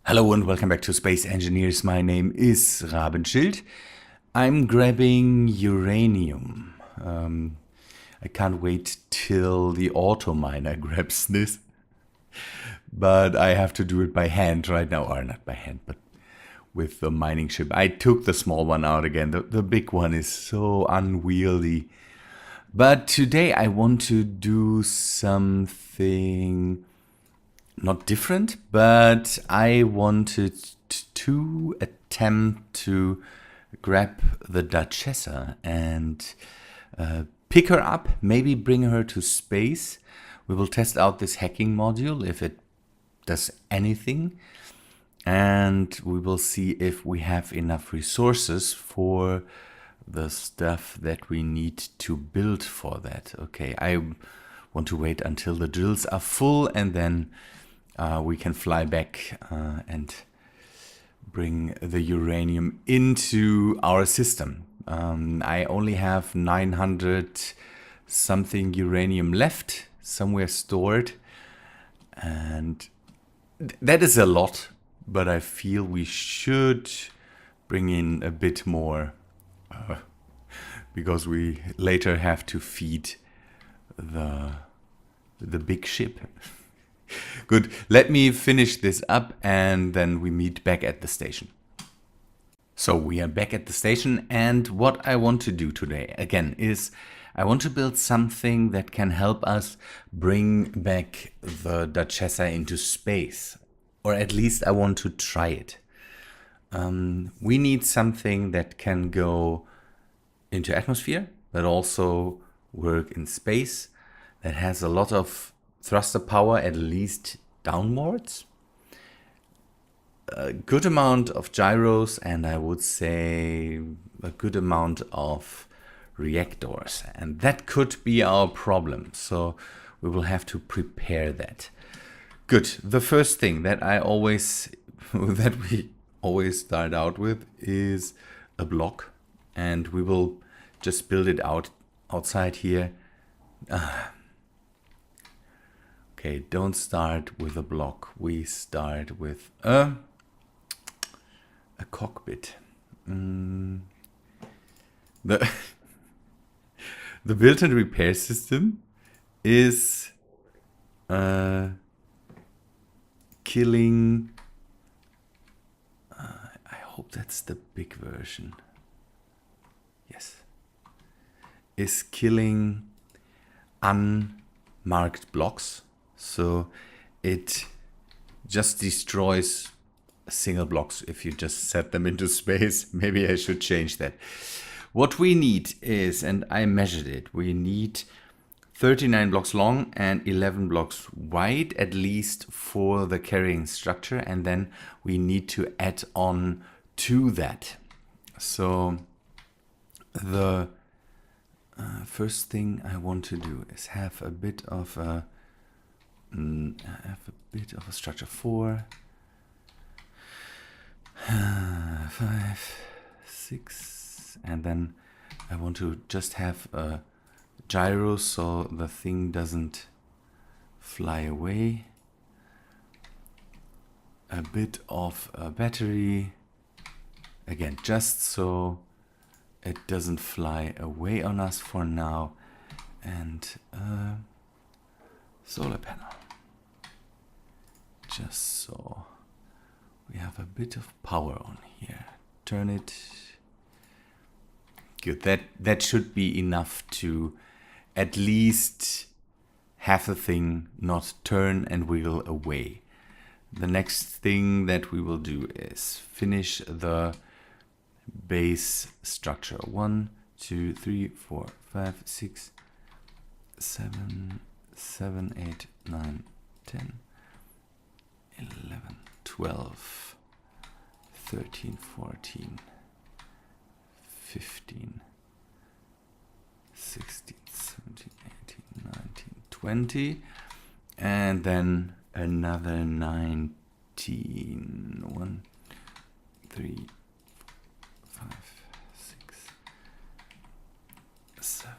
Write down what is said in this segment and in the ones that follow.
Hello and welcome back to Space Engineers. My name is Rabenschild. I'm grabbing uranium. I can't wait till the auto miner grabs this, but I have to do it by hand right now, or not by hand, but with the mining ship. I took the small one out again. The big one is so unwieldy. But today I want to do something not different, but I wanted to attempt to grab the Duchessa and pick her up, maybe bring her to space. We will test out this hacking module if it does anything, and we will see if we have enough resources for the stuff that we need to build for that. Okay, I want to wait until the drills are full, and then we can fly back and bring the uranium into our system. I only have 900 something uranium left, somewhere stored, and that is a lot, but I feel we should bring in a bit more because we later have to feed the big ship. Good, let me finish this up and then we meet back at the station. So we are back at the station, and what I want to do today again is I want to build something that can help us bring back the Duchessa into space, or at least I want to try it. We need something that can go into atmosphere but also work in space, that has a lot of thruster power, at least downwards, a good amount of gyros, and I would say a good amount of reactors. And that could be our problem, so we will have to prepare that. Good. The first thing that we always start out with is a block, and we will just build it outside here. Okay, don't start with a block. We start with a cockpit. The build and repair system is killing. I hope that's the big version. Yes, is killing unmarked blocks. So it just destroys single blocks if you just set them into space. Maybe I should change that. What we need is, and I measured it, we need 39 blocks long and 11 blocks wide, at least for the carrying structure. And then we need to add on to that. So the first thing I want to do is have a bit of a structure. 4, 5, 6, and then I want to just have a gyro so the thing doesn't fly away. A bit of a battery, again, just so it doesn't fly away on us for now, and a solar panel, just so we have a bit of power on here. Turn it. Good, that should be enough to at least have the thing not turn and wiggle away. The next thing that we will do is finish the base structure. 1, 2, 3, 4, 5, 6, 7, 8, 9, 10, 11, 12, 13, 14, 15, 16, 17, 18, 19, 20, and then another 19. 1, 3, 5, 6, 7,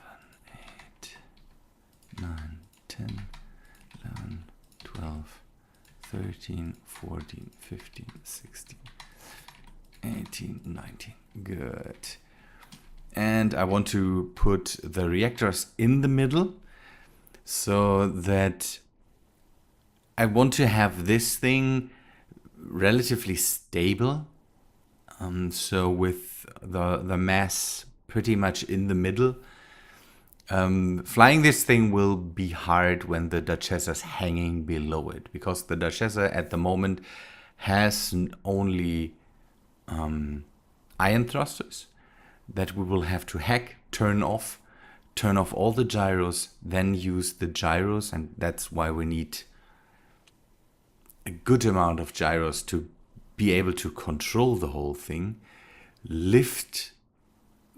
8, 9, 10, 11, 12, 13, 14, 15, 16, 18, 19. Good. And I want to put the reactors in the middle so that I want to have this thing relatively stable. So with the mass pretty much in the middle. Flying this thing will be hard when the Duchessa is hanging below it, because the Duchessa at the moment has only ion thrusters that we will have to hack, turn off all the gyros, then use the gyros, and that's why we need a good amount of gyros to be able to control the whole thing, lift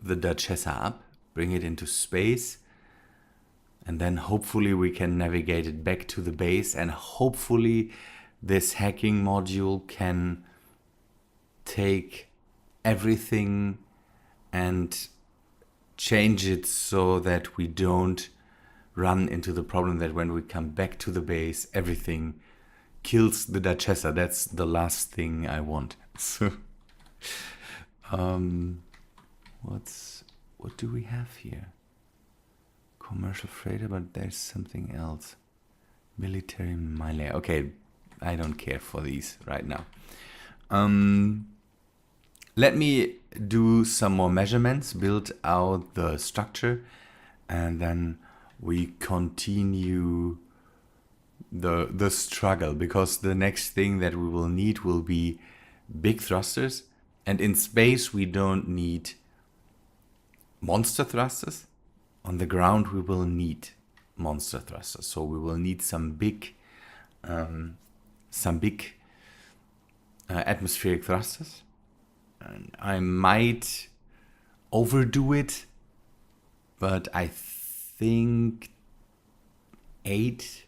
the Duchessa up, bring it into space, and then hopefully we can navigate it back to the base, and hopefully this hacking module can take everything and change it so that we don't run into the problem that when we come back to the base, everything kills the Duchessa. That's the last thing I want. So, what do we have here? Commercial freighter, but there's something else. Military mile. Okay, I don't care for these right now. Let me do some more measurements, build out the structure, and then we continue the struggle, because the next thing that we will need will be big thrusters, and in space we don't need monster thrusters. On the ground we will need monster thrusters, so we will need some big atmospheric thrusters. And I might overdo it, but I think 8,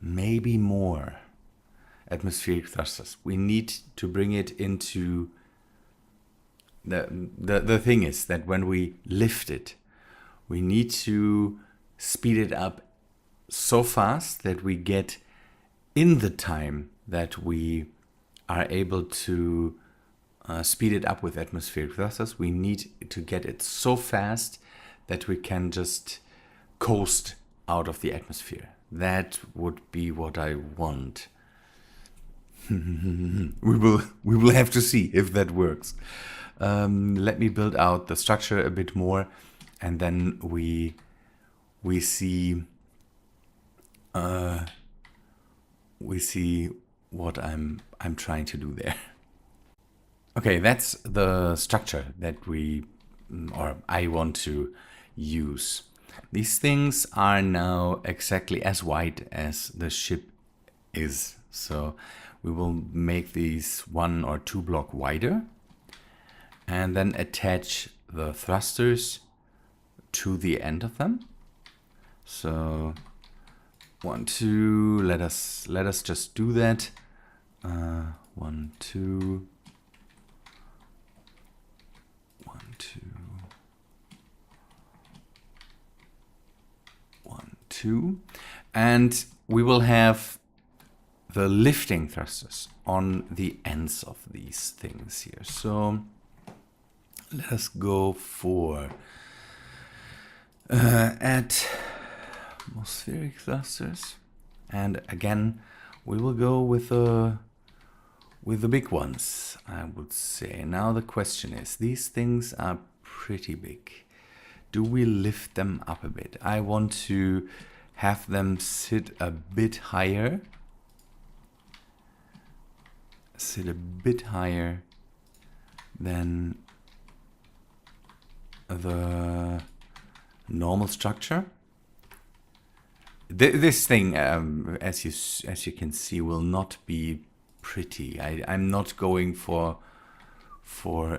maybe more atmospheric thrusters. We need to bring it into the thing is that when we lift it, we need to speed it up so fast that we get in the time that we are able to speed it up with atmospheric thrusters. We need to get it so fast that we can just coast out of the atmosphere. That would be what I want. We will have to see if that works. Let me build out the structure a bit more, and then we see what I'm trying to do there. Okay, that's the structure that I want to use. These things are now exactly as wide as the ship is. So we will make these 1 or 2 block wider, and then attach the thrusters to the end of them. So 1, 2, let us just do that. 1, 2, 1, 2, 1, 2, and we will have the lifting thrusters on the ends of these things here. So let us go for atmospheric thrusters, and again we will go with the big ones, I would say. Now the question is, these things are pretty big. Do we lift them up a bit? I want to have them sit a bit higher. Than the normal structure. This thing, as you can see, will not be pretty. I'm not going for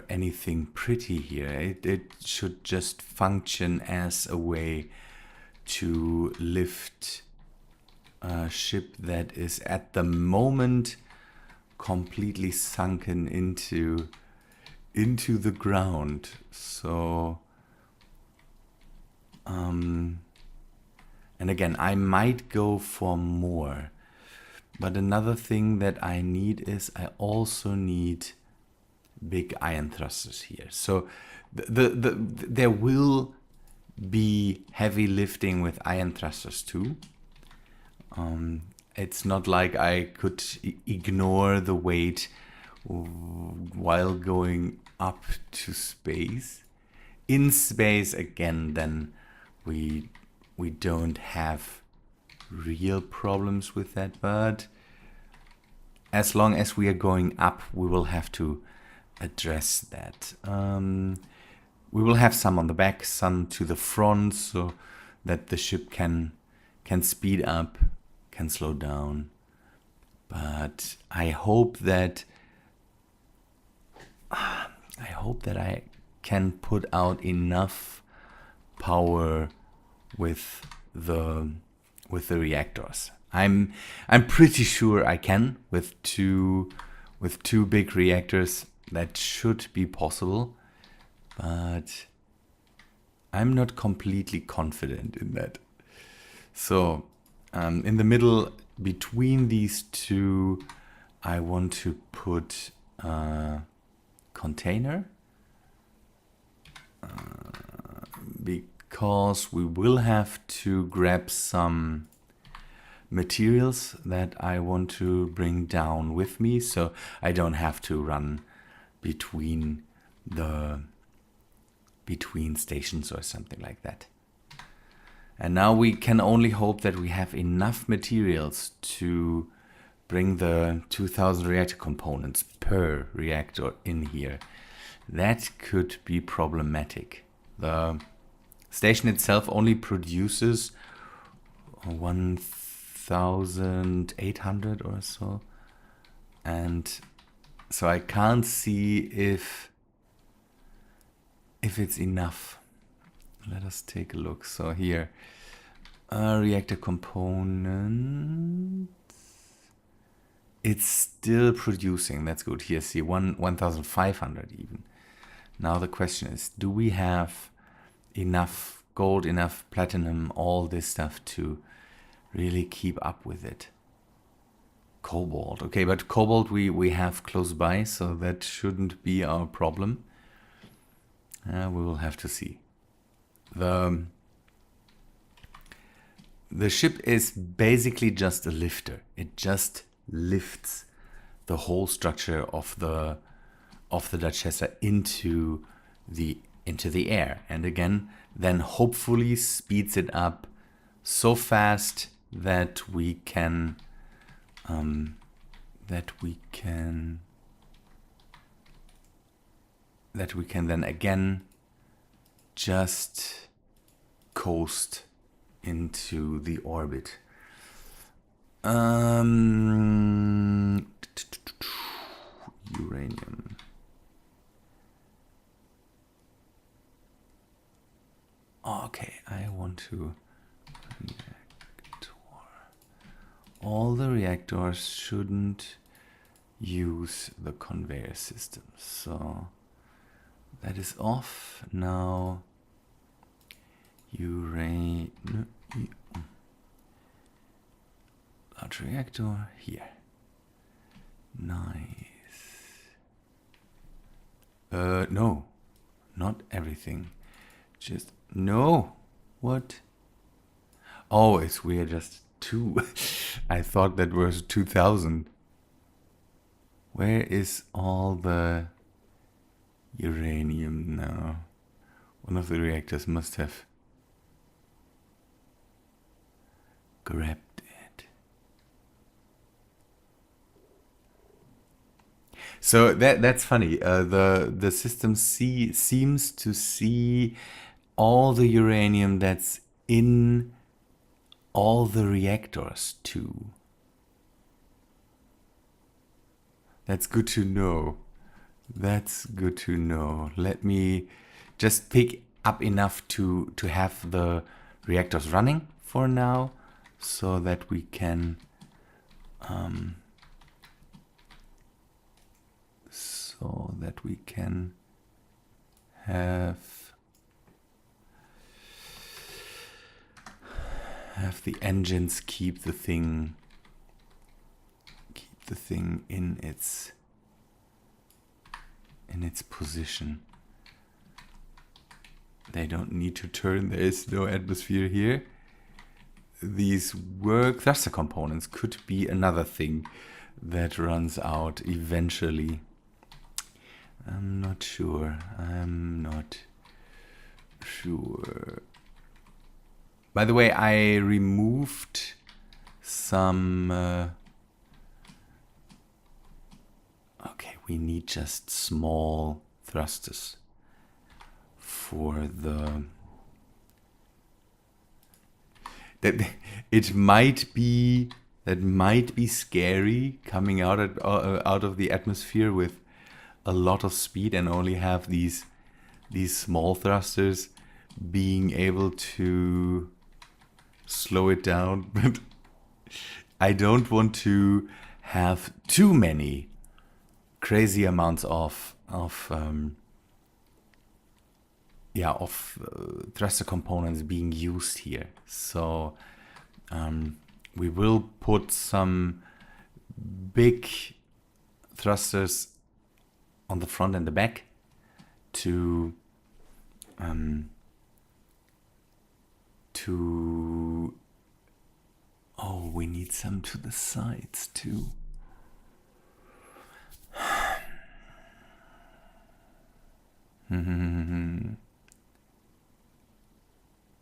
anything pretty here. It should just function as a way to lift a ship that is at the moment completely sunken into the ground. So and again, I might go for more, But another thing that I need is I also need big ion thrusters here. So there will be heavy lifting with ion thrusters too. It's not like I could ignore the weight while going up to space. In space again, then we don't have real problems with that, but as long as we are going up, we will have to address that. We will have some on the back, some to the front, so that the ship can speed up, can slow down. But I hope that I can put out enough power with the reactors. I'm pretty sure I can with two big reactors. That should be possible, but I'm not completely confident in that. So in the middle between these two, I want to put a container because we will have to grab some materials that I want to bring down with me, so I don't have to run between stations or something like that. And now we can only hope that we have enough materials to bring the 2000 reactor components per reactor in here. That could be problematic. The station itself only produces 1,800 or so, and so I can't see if it's enough. Let us take a look. So here, reactor components. It's still producing. That's good. Here, see, 1,500 even. Now the question is, do we have enough gold, enough platinum, all this stuff to really keep up with it? Cobalt. Okay, but cobalt we have close by, so that shouldn't be our problem. We will have to see. The ship is basically just a lifter. It just lifts the whole structure of the Duchessa into the air, and again then hopefully speeds it up so fast that we can then again just coast into the orbit. Uranium. Okay, I want to reactor. All the reactors shouldn't use the conveyor system, so that is off now. Large reactor here. Nice. No, not everything. Just no. What? Oh, it's weird. Just two. I thought that was 2,000. Where is all the uranium now? One of the reactors must have grabbed it. So that's funny. The system seems to see all the uranium that's in all the reactors too. That's good to know. That's good to know. Let me just pick up enough to have the reactors running for now, so that we can have the engines keep the thing the thing in its position. They don't need to turn. There is no atmosphere here. These work thruster components could be another thing that runs out eventually. I'm not sure. By the way, I removed some... okay, we need just small thrusters for the... That might be scary coming out of the atmosphere with a lot of speed and only have these small thrusters being able to slow it down. But I don't want to have too many crazy amounts of thruster components being used here. So we will put some big thrusters on the front and the back to oh, we need some to the sides too.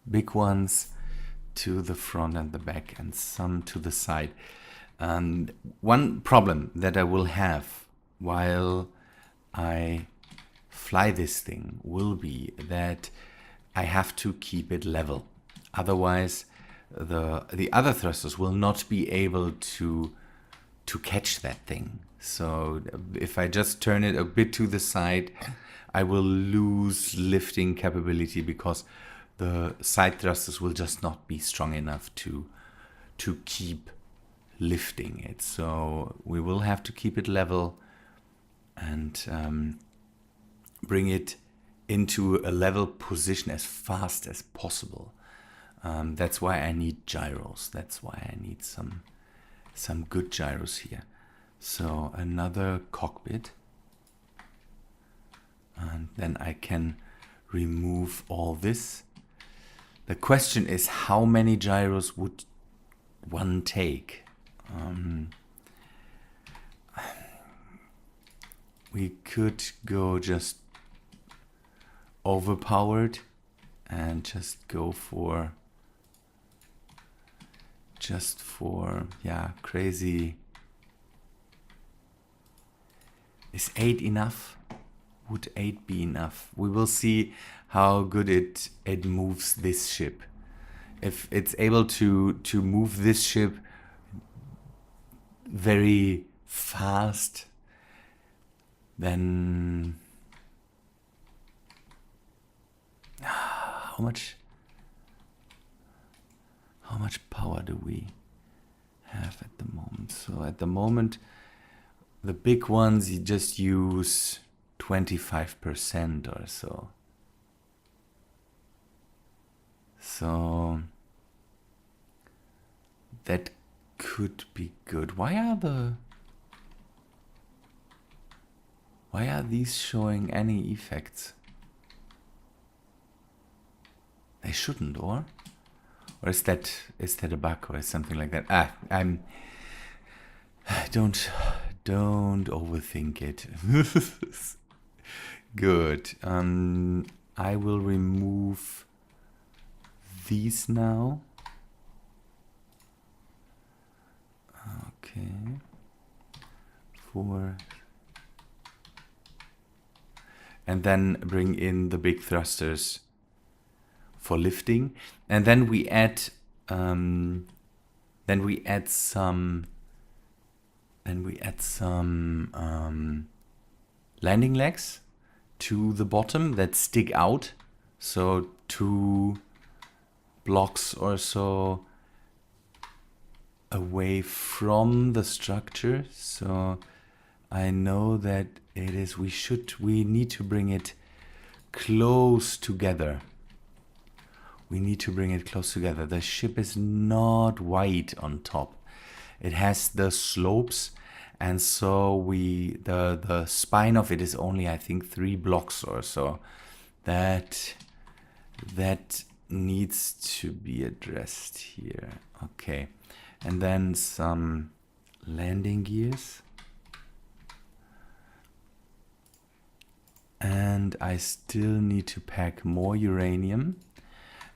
Big ones to the front and the back and some to the side. And one problem that I will have while I fly this thing will be that I have to keep it level. Otherwise, the other thrusters will not be able to catch that thing. So if I just turn it a bit to the side, I will lose lifting capability because the side thrusters will just not be strong enough to keep lifting it. So we will have to keep it level and bring it into a level position as fast as possible. That's why I need gyros. That's why I need some good gyros here. So another cockpit. And then I can remove all this. The question is, how many gyros would one take? We could go just overpowered and just go for crazy. Is 8 enough? Would 8 be enough? We will see how good it moves this ship. If it's able to move this ship very fast, then how much power do we have at the moment? So at the moment, the big ones, you just use 25% or so. So that could be good. Why are these showing any effects? They shouldn't, or is that a bug or something like that? Don't overthink it. Good. I will remove these now. Okay. And then bring in the big thrusters for lifting, and then we add some landing legs to the bottom that stick out, so 2 blocks or so away from the structure. So I know that we need to bring it close together. The ship is not wide on top. It has the slopes and so the spine of it is only, I think, 3 blocks or so. That needs to be addressed here. Okay, and then some landing gears. And I still need to pack more uranium.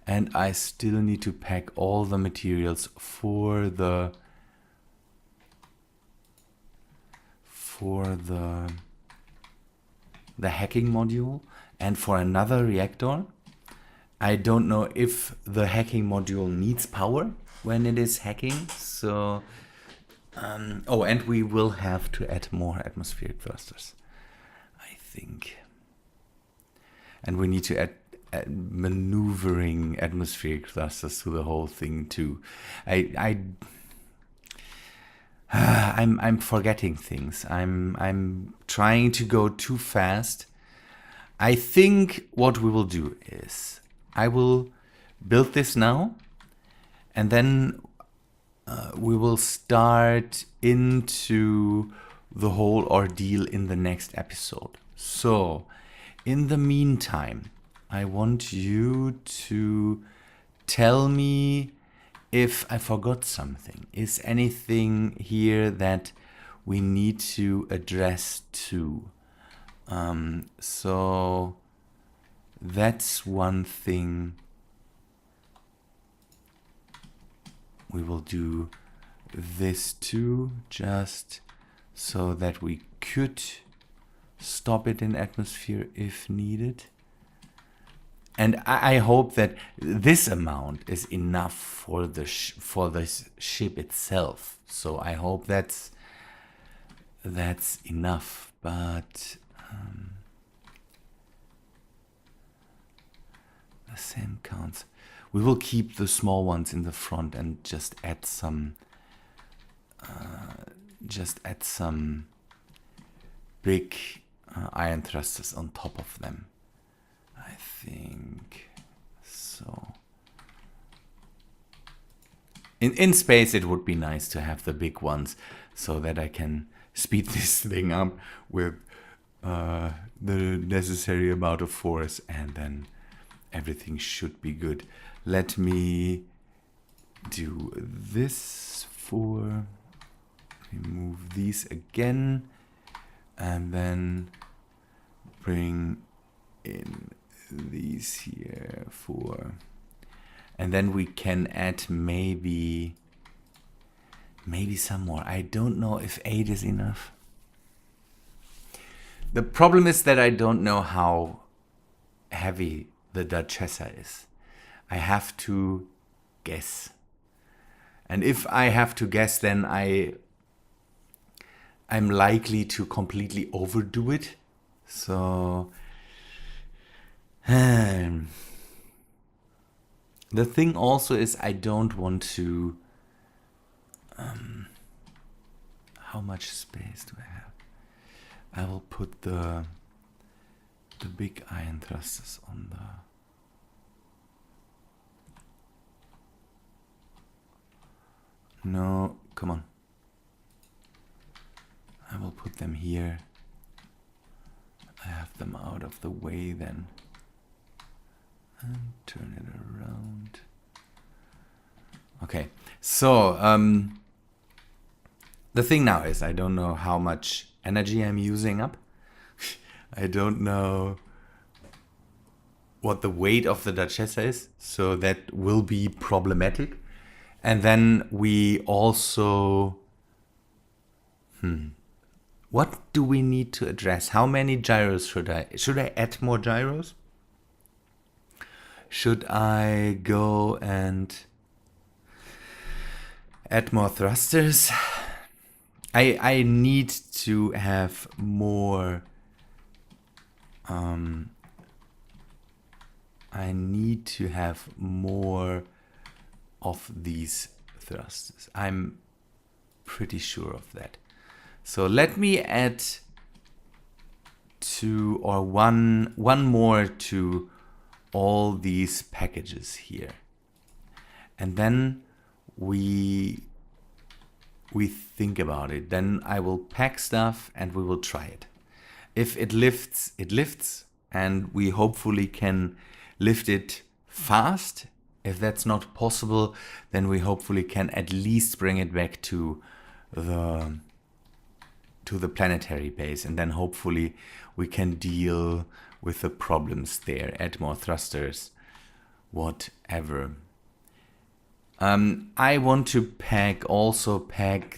And I still need to pack all the materials for the hacking module and for another reactor. I don't know if the hacking module needs power when it is hacking. So, oh, and we will have to add more atmospheric thrusters, I think. And we need to add maneuvering atmospheric thrusters to the whole thing too. I'm forgetting things. I'm trying to go too fast. I think what we will do is I will build this now, and then we will start into the whole ordeal in the next episode. So, in the meantime, I want you to tell me if I forgot something. Is anything here that we need to address too? So that's one thing. We will do this too, just so that we could stop it in atmosphere if needed. And I hope that this amount is enough for the ship itself. So I hope that's enough. But the same counts. We will keep the small ones in the front and just add some big ion thrusters on top of them. I think so. In space, it would be nice to have the big ones so that I can speed this thing up with the necessary amount of force, and then everything should be good. Let me do this for remove these again, and then bring in these here for, and then we can add maybe some more. I don't know if 8 is enough. The problem is that I don't know how heavy the Duchessa is. I have to guess. And if I have to guess, then I'm likely to completely overdo it. So the thing also is I don't want to... how much space do I have? I will put the big ion thrusters on the... No, come on. I will put them here. I have them out of the way then. And turn it around. Okay, so the thing now is I don't know how much energy I'm using up. I don't know what the weight of the Duchessa is, so that will be problematic. And then we also... What do we need to address? How many gyros should I add more gyros? Should I go and add more thrusters? I need to have more... I need to have more of these thrusters. I'm pretty sure of that. So let me add 2 or one more to all these packages here. And then we we think about it. Then I will pack stuff and we will try it. If it lifts, it lifts, and we hopefully can lift it fast. If that's not possible, then we hopefully can at least bring it back to the planetary base, and then hopefully we can deal with the problems there, add more thrusters, whatever. I want to pack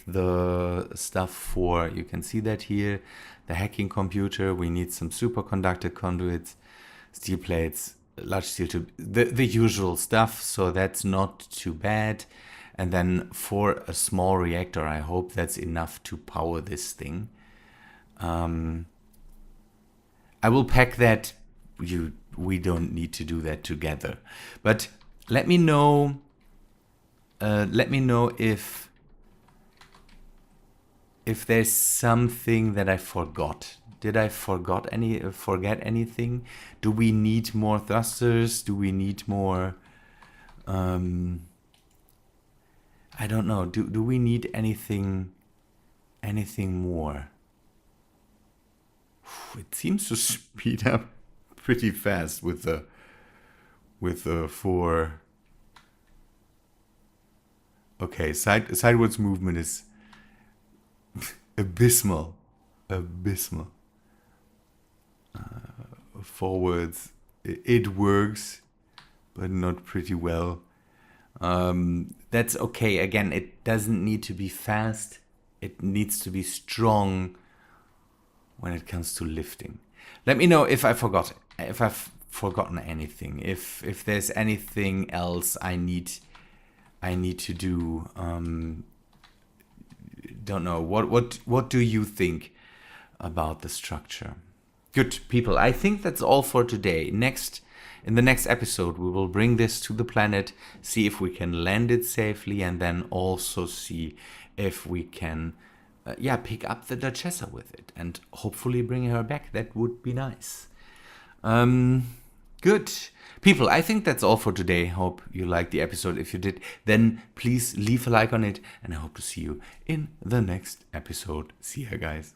the stuff for, you can see that here, the hacking computer. We need some superconductor conduits, steel plates, large steel tube, the usual stuff, so that's not too bad. And then for a small reactor, I hope that's enough to power this thing. I will pack that. We don't need to do that together. But let me know if there's something that I forgot. Did I forget anything? Do we need more thrusters? Do we need more? I don't know. Do we need anything more? It seems to speed up pretty fast with the 4. Okay, sidewards movement is abysmal. Forwards, it works, but not pretty well. That's okay. Again, it doesn't need to be fast. It needs to be strong when it comes to lifting. Let me know if I've forgotten anything. If there's anything else I need to do. Don't know. What do you think about the structure? Good, people. I think that's all for today. In the next episode, we will bring this to the planet, see if we can land it safely, and then also see if we can pick up the Duchessa with it and hopefully bring her back. That would be nice. Good. People, I think that's all for today. Hope you liked the episode. If you did, then please leave a like on it, and I hope to see you in the next episode. See ya, guys.